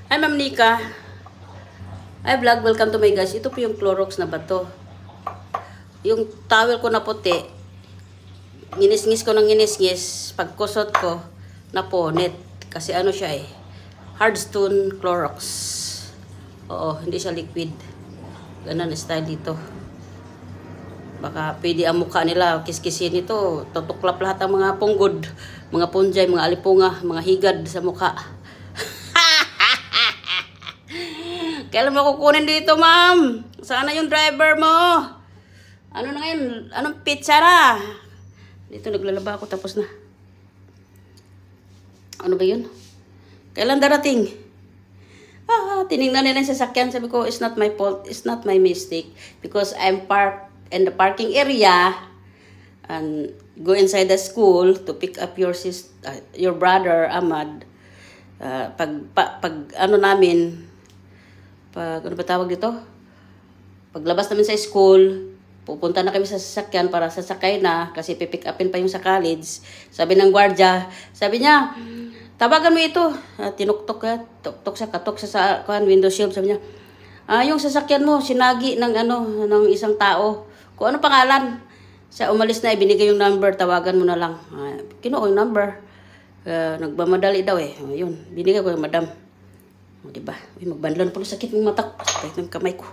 Hi, Ma'am Nika. Hi, vlog. Welcome to my guys. Ito po yung Clorox na bato. Yung towel ko na puti, nginis-ngis ko ng nginis-ngis. Pagkusot ko, napunit. Kasi ano siya eh. Hardstone Clorox. Oo, hindi siya liquid. Ganun style dito. Baka pwede ang mukha nila, kiskisin ito. Tutuklap lahat ang mga punggod, mga punjay, mga alipunga, mga higad sa mukha. Kailan mo kukunin dito, ma'am? Sana yung driver mo? Ano na ngayon? Anong pizza na? Dito naglalaba ako tapos na. Ano ba yun? Kailan darating? Tinignan nila yung sasakyan. Sabi ko, it's not my fault. It's not my mistake. Because I'm parked in the parking area and go inside the school to pick up your brother, Ahmad. Pag ano namin, ano ba tawag dito? Paglabas namin sa school, pupunta na kami sa sasakyan para sasakay na kasi pipick upin pa yung sa college. Sabi ng gwardiya, sabi niya, tawagan mo ito. Tinuktok siya, katok siya sa window shield. Sabi niya, yung sasakyan mo, sinagi ng isang tao. Kung ano pangalan? Siya umalis na, ibinigay yung number, tawagan mo na lang. Kinuha yung number. Nagmamadali daw eh. Yun, binigay ko yung madam. O, diba? Uy, magbanlan po, sakit ng mata ko. Sakit ng kamay ko.